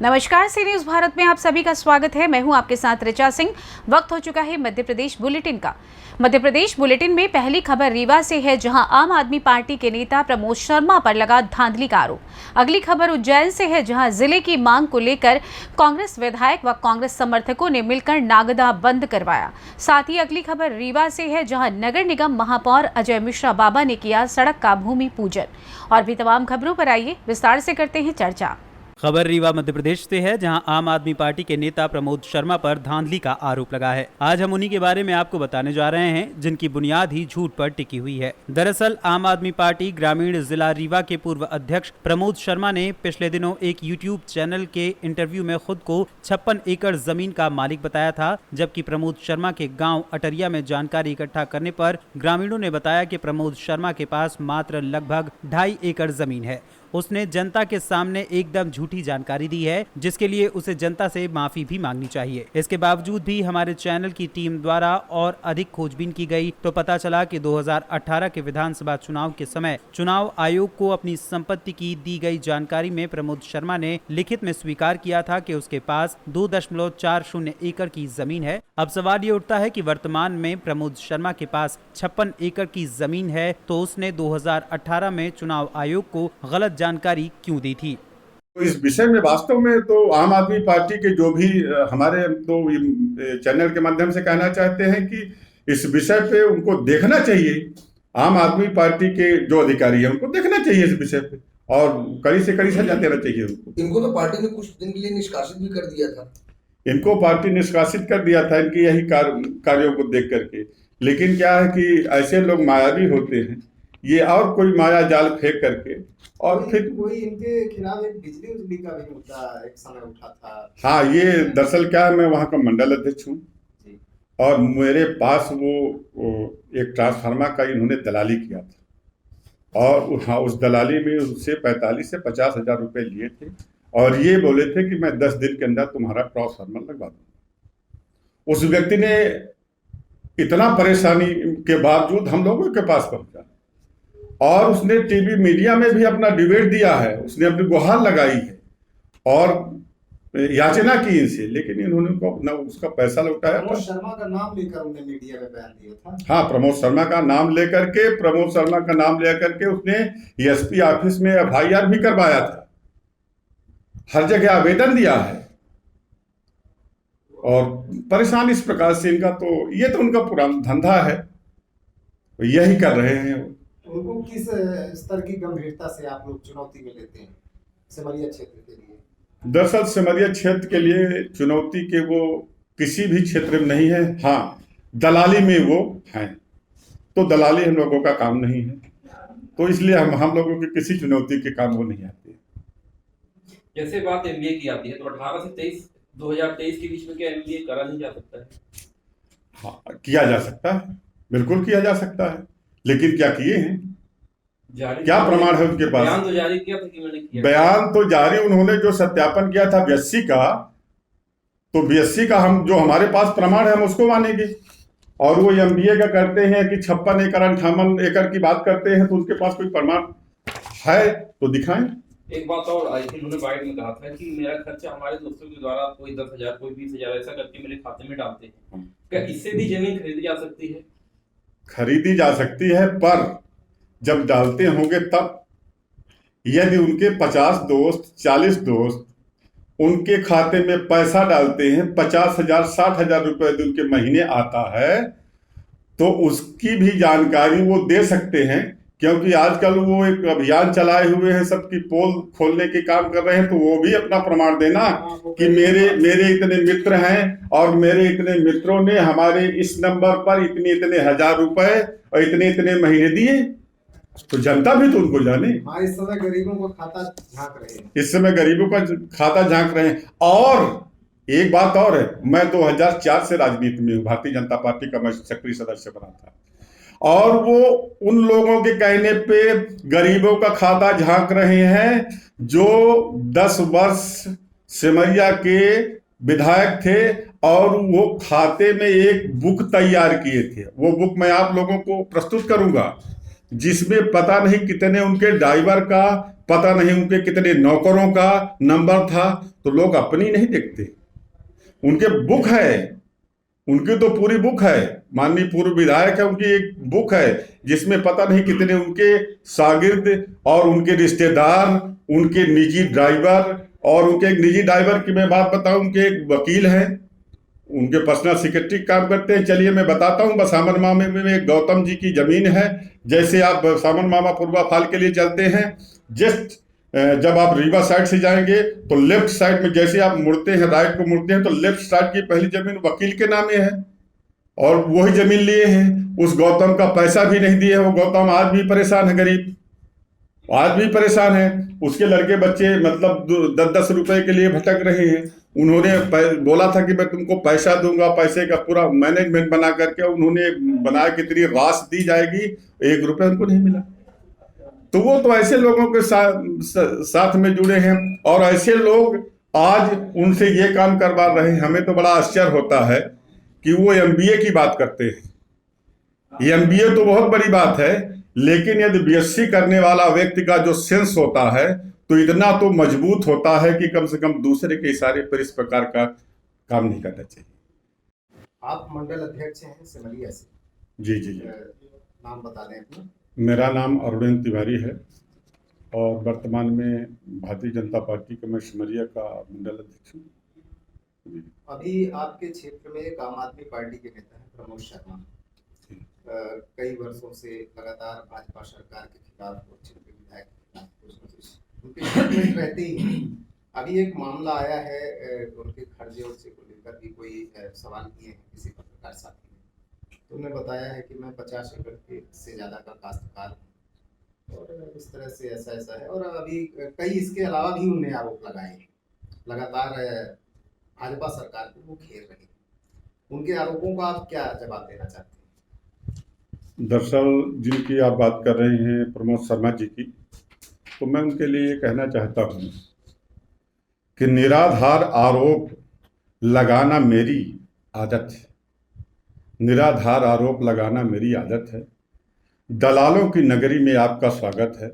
नमस्कार, सी न्यूज भारत में आप सभी का स्वागत है। मैं हूं आपके साथ ऋचा सिंह। वक्त हो चुका है मध्य प्रदेश बुलेटिन का। मध्य प्रदेश बुलेटिन में पहली खबर रीवा से है, जहां आम आदमी पार्टी के नेता प्रमोद शर्मा पर लगा धांधली का आरोप। अगली खबर उज्जैन से है, जहां जिले की मांग को लेकर कांग्रेस विधायक व कांग्रेस समर्थकों ने मिलकर नागदा बंद करवाया। साथ ही अगली खबर रीवा से है, जहां नगर निगम महापौर अजय मिश्रा बाबा ने किया सड़क का भूमि पूजन। और भी तमाम खबरों पर आइए विस्तार से करते हैं चर्चा। खबर रीवा मध्य प्रदेश से है, जहां आम आदमी पार्टी के नेता प्रमोद शर्मा पर धांधली का आरोप लगा है। आज हम उन्हीं के बारे में आपको बताने जा रहे हैं, जिनकी बुनियाद ही झूठ पर टिकी हुई है। दरअसल आम आदमी पार्टी ग्रामीण जिला रीवा के पूर्व अध्यक्ष प्रमोद शर्मा ने पिछले दिनों एक यूट्यूब चैनल के इंटरव्यू में खुद को 56 एकड़ जमीन का मालिक बताया था, जबकि प्रमोद शर्मा के गाँव अटरिया में जानकारी इकट्ठा करने पर ग्रामीणों ने बताया कि प्रमोद शर्मा के पास मात्र लगभग 2.5 एकड़ जमीन है। उसने जनता के सामने एकदम झूठी जानकारी दी है, जिसके लिए उसे जनता से माफी भी मांगनी चाहिए। इसके बावजूद भी हमारे चैनल की टीम द्वारा और अधिक खोजबीन की गई तो पता चला कि 2018 के विधानसभा चुनाव के समय चुनाव आयोग को अपनी संपत्ति की दी गई जानकारी में प्रमोद शर्मा ने लिखित में स्वीकार किया था कि उसके पास 2.40 एकड़ की जमीन है। अब सवाल ये उठता है कि वर्तमान में प्रमोद शर्मा के पास 56 एकड़ की जमीन है, तो उसने 2018 में चुनाव आयोग को गलत जानकारी क्यों दी थी। तो इस विषय में वास्तव में तो आम आदमी पार्टी के जो भी हमारे तो चैनल के माध्यम से कहना चाहते हैं कि इस विषय पे उनको देखना चाहिए। आम आदमी पार्टी के जो अधिकारी हैं उनको देखना चाहिए इस विषय पे और कड़ी से कड़ी सजा देना चाहिए उनको। इनको तो पार्टी ने कुछ दिन के लिए निष्कासित भी कर दिया था। इनको पार्टी निष्कासित कर दिया था इनकी यही कार्यों को देख करके। लेकिन क्या है कि ऐसे लोग मायावी होते हैं, ये और कोई माया जाल फेंक करके और फिर कोई इनके खिलाफ एक बिजली का भी मुद्दा एक समय उठा था। हाँ, ये दरअसल क्या है, मैं वहाँ का मंडल अध्यक्ष हूँ और मेरे पास वो एक ट्रांसफार्मर का इन्होंने दलाली किया था और हाँ, उस दलाली में उससे 45 से 50 हजार रुपये लिए थे और ये बोले थे कि मैं 10 दिन के अंदर तुम्हारा ट्रांसफार्मर लगवा दूंगा। उस व्यक्ति ने इतना परेशानी के बावजूद हम लोगों के पास पहुंचा और उसने टीवी मीडिया में भी अपना डिबेट दिया है, उसने अपनी गुहार लगाई है और याचना की इनसे, लेकिन इन्होंने अपना उसका पैसा लौटाया। प्रमोद शर्मा का नाम लेकर उन्हें मीडिया में बयान दिया था। हाँ, प्रमोद शर्मा का नाम लेकर के उसने एसपी ऑफिस में FIR भी करवाया था, हर जगह आवेदन दिया है और परेशान इस प्रकार से इनका तो ये तो उनका पूरा धंधा है, यही कर रहे हैं। उनको किस स्तर की गंभीरता से आप लोग चुनौती में लेते हैं सिमरिया क्षेत्र के लिए? दरअसल सिमरिया क्षेत्र के लिए चुनौती के वो किसी भी क्षेत्र में नहीं है। हाँ, दलाली में वो हैं, तो दलाली हम लोगों का काम नहीं है, तो इसलिए हम लोगों की किसी चुनौती के काम वो नहीं आते। जैसे बात MBA की आती है तो 18 से 2023 के बीच में क्या MBA करा नहीं जा सकता है? हाँ, किया जा सकता है, बिल्कुल किया जा सकता है, लेकिन क्या किए हैं, क्या प्रमाण है उनके पास? बयान तो जारी किया था कि मैंने किया। बयान तो जारी उन्होंने जो सत्यापन किया था BSc का, तो BSc का हम जो हमारे पास प्रमाण है हम उसको मानेंगे। और वो MBA का करते हैं कि 56 एकड़ 58 एकड़ की बात करते हैं, तो उनके पास कोई प्रमाण है तो दिखाएं। एक बात और आई थी, उन्होंने बाइट में कहा था कि मेरा खर्चा हमारे दोस्तों के द्वारा कोई 10,000 कोई 20,000 ऐसा करके मेरे खाते में डालते हैं। क्या इससे भी जमीन खरीदी जा सकती है? खरीदी जा सकती है, पर जब डालते होंगे तब। यदि उनके 50 दोस्त 40 दोस्त उनके खाते में पैसा डालते हैं, 50,000 60,000 रुपए यदि उनके महीने आता है, तो उसकी भी जानकारी वो दे सकते हैं, क्योंकि आजकल वो एक अभियान चलाए हुए हैं, सबकी पोल खोलने के काम कर रहे हैं, तो वो भी अपना प्रमाण देना कि मेरे इतने मित्र हैं और मेरे इतने मित्रों ने हमारे इस नंबर पर इतने हजार रुपए और इतने महीने दिए, तो जनता भी तो उनको जाने। हाँ, इस समय गरीबों का खाता झांक रहे हैं। इस समय गरीबों का खाता झांक रहे हैं। और एक बात और है, मैं 2004 से राजनीति में हूँ, भारतीय जनता पार्टी का मैं सक्रिय सदस्य बना था, और वो उन लोगों के कहने पे गरीबों का खाता झांक रहे हैं जो 10 वर्ष सिमरिया के विधायक थे और वो खाते में एक बुक तैयार किए थे। वो बुक मैं आप लोगों को प्रस्तुत करूंगा जिसमें पता नहीं कितने उनके ड्राइवर का, पता नहीं उनके कितने नौकरों का नंबर था, तो लोग अपनी नहीं देखते। उनके बुक है, उनकी तो पूरी बुक है, माननीय पूर्व विधायक है, उनकी एक बुक है जिसमें पता नहीं कितने उनके शागिर्द और उनके रिश्तेदार, उनके निजी ड्राइवर, और उनके एक निजी ड्राइवर की मैं बात बताऊं, उनके एक वकील हैं, उनके पर्सनल सेक्रेटरी काम करते हैं। चलिए मैं बताता हूँ, सामन मामा में एक गौतम जी की जमीन है। जैसे आप सामन मामा पूर्वा फाल के लिए चलते हैं, जस्ट जब आप रीवा साइड से जाएंगे तो लेफ्ट साइड में जैसे आप मुड़ते हैं, राइट को मुड़ते हैं, तो लेफ्ट साइड की पहली जमीन वकील के नामे है और वही जमीन लिए हैं। उस गौतम का पैसा भी नहीं दिए हैं। वो गौतम आज भी परेशान है, गरीब आज भी परेशान है। उसके लड़के बच्चे मतलब 10-10 रुपए के लिए भटक रहे हैं। उन्होंने बोला था कि मैं तुमको पैसा दूंगा, पैसे का पूरा मैनेजमेंट बना करके उन्होंने बनाया कि तेरी राशि दी जाएगी, 1 रुपया उनको नहीं मिला। तो वो तो ऐसे लोगों के साथ में जुड़े हैं और ऐसे लोग आज उनसे ये काम करवा रहे हैं। हमें तो बड़ा आश्चर्य होता है कि वो MBA की बात करते हैं। MBA तो बहुत बड़ी बात है, लेकिन यदि BSc करने वाला व्यक्ति का जो सेंस होता है तो इतना तो मजबूत होता है कि कम से कम दूसरे के इशारे पर इस प्रकार का काम नहीं करना चाहिए। आप मंडल अध्यक्ष हैं सिमरिया से। जी जी जी। नाम बता दें अपना। मेरा नाम अरुण तिवारी है और वर्तमान में भारतीय जनता पार्टी का मैं सिमरिया का मंडल अध्यक्ष हूँ। अभी आपके क्षेत्र में एक आम आदमी पार्टी के नेता है प्रमोद शर्मा। कई वर्षों से लगातार भाजपा सरकार के खिलाफ और क्षेत्रीय विधायक के खिलाफ कुछ न कुछ उनके स्टेटमेंट रहते ही हैं। अभी एक मामला आया है, उनके खर्चे वर्चे को लेकर भी कोई सवाल किए हैं किसी पत्रकार साथी ने, तो उन्होंने बताया है कि मैं 50 एकड़ से ज़्यादा का काश्तकार हूँ और इस तरह से ऐसा है। और अभी कई इसके अलावा भी उन्हें आरोप लगाए हैं। लगातार भाजपा सरकार को वो घेर रहे हैं। उनके आरोपों का आप क्या जवाब देना चाहते हैं? दरअसल जिनकी आप बात कर रहे हैं प्रमोद शर्मा जी की, तो मैं उनके लिए ये कहना चाहता हूँ कि निराधार आरोप लगाना मेरी आदत है। निराधार आरोप लगाना मेरी आदत है। दलालों की नगरी में आपका स्वागत है,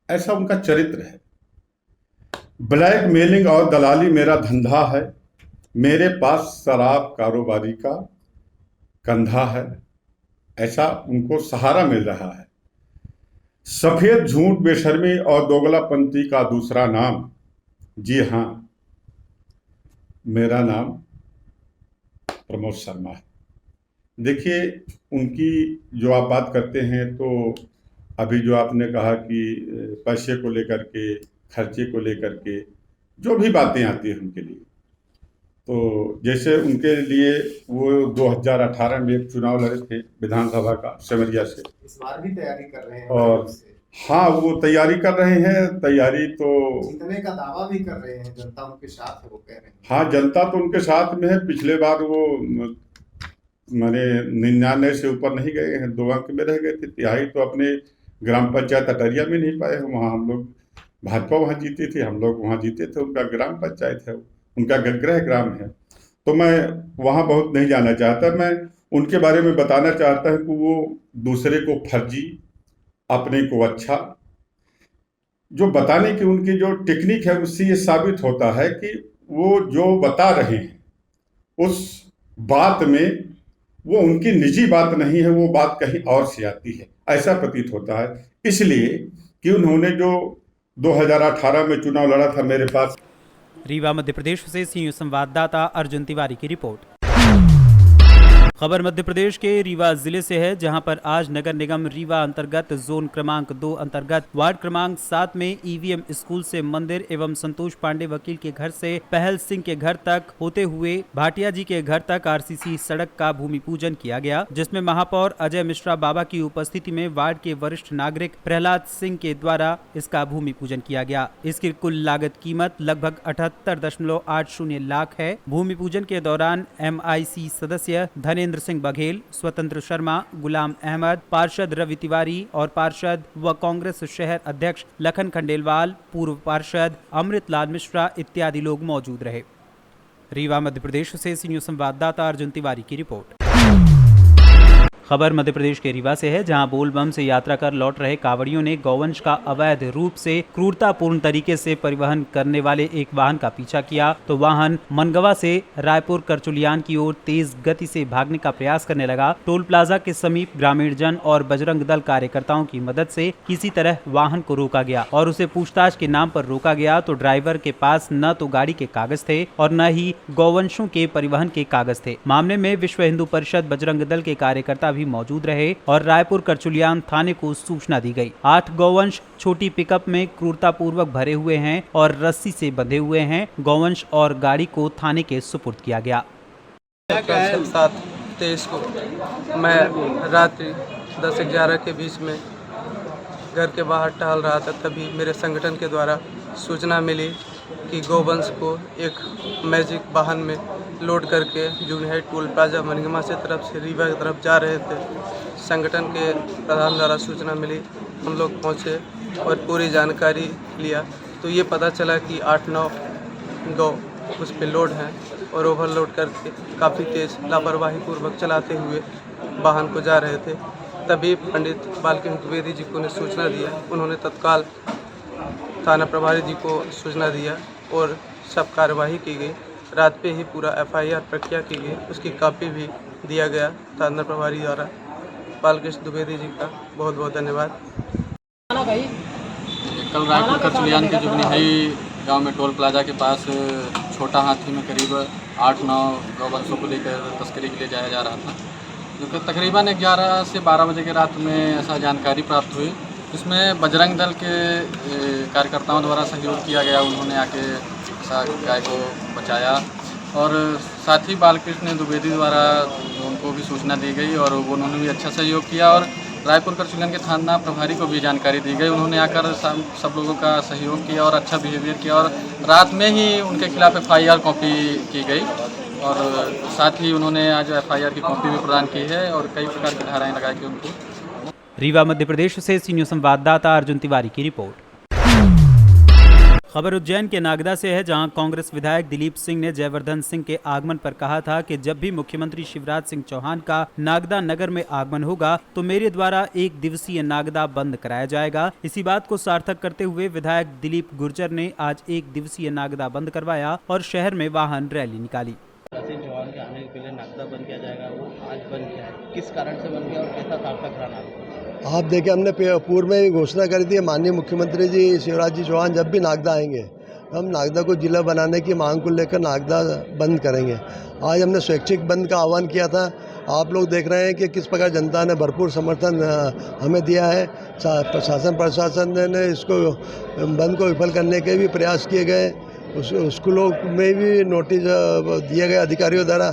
ऐसा उनका चरित्र है। ब्लैक मेलिंग और दलाली मेरा धंधा है। मेरे पास शराब कारोबारी का कंधा है, ऐसा उनको सहारा मिल रहा है। सफेद झूठ, बेशर्मी और दोगलापंथी का दूसरा नाम, जी हाँ, मेरा नाम प्रमोद शर्मा है। देखिए, उनकी जो आप बात करते हैं, तो अभी जो आपने कहा कि पैसे को लेकर के, खर्चे को लेकर के जो भी बातें आती हैं उनके लिए, तो जैसे उनके लिए वो 2018 में एक चुनाव लड़े थे विधानसभा का सिमरिया से। इस बार भी तैयारी कर रहे हैं और हाँ, वो तैयारी कर रहे हैं। तैयारी तो जीतने का दावा भी कर रहे हैं, जनता उनके साथ है वो कह रहे हैं। हाँ, जनता तो उनके साथ में है। पिछले बार वो मैंने 99 से ऊपर नहीं गए हैं, 2 अंक में रह गए थे। तिहाई तो अपने ग्राम पंचायत अटरिया में नहीं पाए हैं। वहाँ हम लोग भाजपा वहाँ जीती थी, हम लोग वहाँ जीते थे। उनका ग्राम पंचायत है, उनका गृह ग्राम है, तो मैं वहाँ बहुत नहीं जाना चाहता। मैं उनके बारे में बताना चाहता हूँ कि वो दूसरे को फर्जी, अपने को अच्छा, जो बताने की उनकी जो टेक्निक है, उससे ये साबित होता है कि वो जो बता रहे हैं उस बात में वो उनकी निजी बात नहीं है, वो बात कहीं और से आती है, ऐसा प्रतीत होता है। इसलिए कि उन्होंने जो 2018 में चुनाव लड़ा था मेरे पास। रीवा मध्य प्रदेश से सीनियर संवाददाता अर्जुन तिवारी की रिपोर्ट। खबर मध्य प्रदेश के रीवा जिले से है, जहां पर आज नगर निगम रीवा अंतर्गत जोन क्रमांक 2 अंतर्गत वार्ड क्रमांक 7 में EVM स्कूल से मंदिर एवं संतोष पांडे वकील के घर से पहल सिंह के घर तक होते हुए भाटिया जी के घर तक RCC सड़क का भूमि पूजन किया गया, जिसमें महापौर अजय मिश्रा बाबा की उपस्थिति में वार्ड के वरिष्ठ नागरिक प्रहलाद सिंह के द्वारा इसका भूमि पूजन किया गया। इसकी कुल लागत कीमत लगभग 78.80 लाख है। भूमि पूजन के दौरान MIC सदस्य धनेंद्र सिंह बघेल, स्वतंत्र शर्मा, गुलाम अहमद, पार्षद रवि तिवारी और पार्षद व कांग्रेस शहर अध्यक्ष लखन खंडेलवाल, पूर्व पार्षद अमृतलाल मिश्रा इत्यादि लोग मौजूद रहे। रीवा मध्य प्रदेश से सीनियर संवाददाता अर्जुन तिवारी की रिपोर्ट। खबर मध्य प्रदेश के रीवा से है, जहां बोलबम से यात्रा कर लौट रहे कांवड़ियों ने गौवंश का अवैध रूप से क्रूरतापूर्ण तरीके से परिवहन करने वाले एक वाहन का पीछा किया तो वाहन मनगवा से रायपुर करचुलियान की ओर तेज गति से भागने का प्रयास करने लगा। टोल प्लाजा के समीप ग्रामीण जन और बजरंग दल कार्यकर्ताओं की मदद से किसी तरह वाहन को रोका गया और उसे पूछताछ के नाम पर रोका गया तो ड्राइवर के पास न तो गाड़ी के कागज थे और न ही गौवंशों के परिवहन के कागज थे। मामले में विश्व हिंदू परिषद बजरंग दल के कार्यकर्ता भी मौजूद रहे और रायपुर करचुलियान थाने को सूचना दी गई। 8 गौवंश छोटी पिकअप में क्रूरतापूर्वक भरे हुए हैं और रस्सी से बंधे हुए हैं। गौवंश और गाड़ी को थाने के सुपुर्द किया गया। 7/23 को मैं रात्रि 10-11 के बीच में घर के बाहर टहल रहा था, तभी मेरे संगठन के द्वारा सूचना मिली कि गौवंश को एक मैजिक वाहन में लोड करके जूनियर टोल प्लाजा मनगमा से तरफ से रीवा की तरफ जा रहे थे। संगठन के प्रधान द्वारा सूचना मिली, हम लोग पहुँचे और पूरी जानकारी लिया तो ये पता चला कि 8-9 गौ उस पर लोड हैं और ओवरलोड करके काफ़ी तेज़ लापरवाही पूर्वक चलाते हुए वाहन को जा रहे थे। तभी पंडित बालकृष्ण द्विवेदी जी को ने सूचना दिया। उन्होंने तत्काल थाना प्रभारी जी को सूचना दिया और सब कार्यवाही की गई। रात पे ही पूरा FIR प्रक्रिया की गई, उसकी कॉपी भी दिया गया थाना प्रभारी द्वारा। बालकृष्ण द्विवेदी जी का बहुत बहुत धन्यवाद। कल रायपुर करचुलियान के जुगनीहाई गांव में टोल प्लाजा के पास छोटा हाथी में करीब 8-9 गौवंशों को लेकर तस्करी के लिए जाया जा रहा था, जो कि तकरीबन 11 से 12 बजे के रात में ऐसा जानकारी प्राप्त हुई। इसमें बजरंग दल के कार्यकर्ताओं द्वारा सहयोग किया गया। उन्होंने आके गाय को बचाया और साथ ही बालकृष्ण द्विवेदी द्वारा उनको भी सूचना दी गई और उन्होंने भी अच्छा सहयोग किया और रायपुर करचुलियान के थाना प्रभारी को भी जानकारी दी गई। उन्होंने आकर सब लोगों का सहयोग किया और अच्छा बिहेवियर किया और रात में ही उनके खिलाफ FIR कॉपी की गई और साथ ही उन्होंने आज FIR की कॉपी भी प्रदान की है और कई प्रकार की धाराएं लगाई गई उनको। रीवा मध्य प्रदेश से सीनियर संवाददाता अर्जुन तिवारी की रिपोर्ट। खबर उज्जैन के नागदा से है, जहां कांग्रेस विधायक दिलीप सिंह ने जयवर्धन सिंह के आगमन पर कहा था कि जब भी मुख्यमंत्री शिवराज सिंह चौहान का नागदा नगर में आगमन होगा तो मेरे द्वारा 1 दिवसीय नागदा बंद कराया जाएगा। इसी बात को सार्थक करते हुए विधायक दिलीप गुर्जर ने आज 1 दिवसीय नागदा बंद करवाया और शहर में वाहन रैली निकाली। चौहान के आने के पहले नागदा बंद किया जाएगा, वो आज बंद किया है, किस कारण से बंद किया और कैसा सार्थक रहा नागदा? आप देखिए, हमने पूर्व में घोषणा करी थी, माननीय मुख्यमंत्री जी शिवराज जी चौहान जब भी नागदा आएंगे हम नागदा को जिला बनाने की मांग को लेकर नागदा बंद करेंगे। आज हमने स्वैच्छिक बंद का आह्वान किया था। आप लोग देख रहे हैं कि किस प्रकार जनता ने भरपूर समर्थन हमें दिया है। शासन प्रशासन ने इसको बंद को विफल करने के भी प्रयास किए गए। स्कूलों में भी नोटिस दिए गए अधिकारियों द्वारा,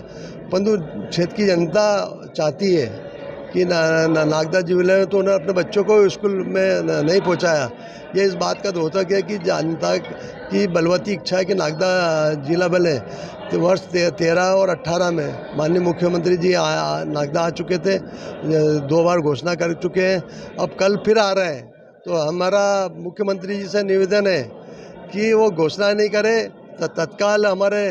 परंतु क्षेत्र की जनता चाहती है कि नागदा जिले तो उन्होंने अपने बच्चों को स्कूल में नहीं पहुंचाया। ये इस बात का द्योतक है कि जनता की बलवती इच्छा है कि नागदा जिला बने। तो वर्ष 13 और 18 में माननीय मुख्यमंत्री जी नागदा आ चुके थे, 2 बार घोषणा कर चुके हैं, अब कल फिर आ रहे हैं। तो हमारा मुख्यमंत्री जी से निवेदन है कि वो घोषणा नहीं करे, तत्काल हमारे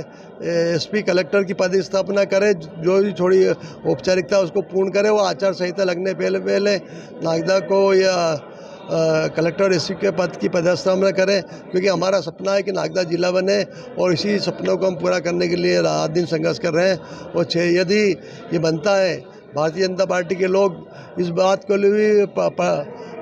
SP कलेक्टर की पदस्थापना करे, जो भी थोड़ी औपचारिकता उसको पूर्ण करे। वो आचार संहिता लगने पहले नागदा को या कलेक्टर SP के पद की पदस्थापना करें, क्योंकि हमारा सपना है कि नागदा जिला बने और इसी सपनों को हम पूरा करने के लिए रात दिन संघर्ष कर रहे हैं। और यदि ये बनता है, भारतीय जनता पार्टी के लोग इस बात को लिए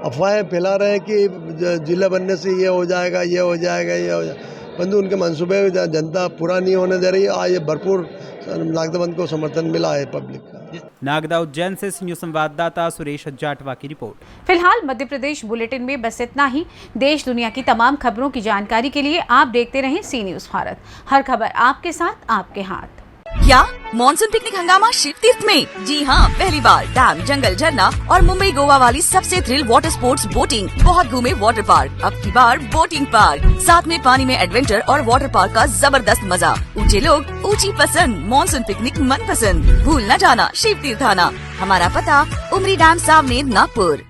अफवाहें फैला रहे हैं कि जिला बनने से ये हो जाएगा, ये हो जाएगा, ये हो जाएगा, परंतु उनके मंसूबे जनता पूरा नहीं होने दे रही। आज ये भरपूर नागदा बंद को समर्थन मिला है पब्लिक का। नागदा उज्जैन से सीनियर संवाददाता सुरेश जाटवा की रिपोर्ट। फिलहाल मध्य प्रदेश बुलेटिन में बस इतना ही। देश दुनिया की तमाम खबरों की जानकारी के लिए आप देखते रहें सी न्यूज़ भारत। हर खबर आपके साथ, आपके हाथ। क्या मॉनसून पिकनिक हंगामा शिव तीर्थ में? जी हाँ, पहली बार डैम, जंगल, झरना और मुंबई गोवा वाली सबसे थ्रिल वाटर स्पोर्ट्स बोटिंग। बहुत घूमे वाटर पार्क, अब की बार बोटिंग पार्क, साथ में पानी में एडवेंचर और वाटर पार्क का जबरदस्त मजा। ऊंचे लोग, ऊंची पसंद, मॉनसून पिकनिक मन पसंद। भूल न जाना शिव तीर्थ आना। हमारा पता उमरी डैम सामने नागपुर।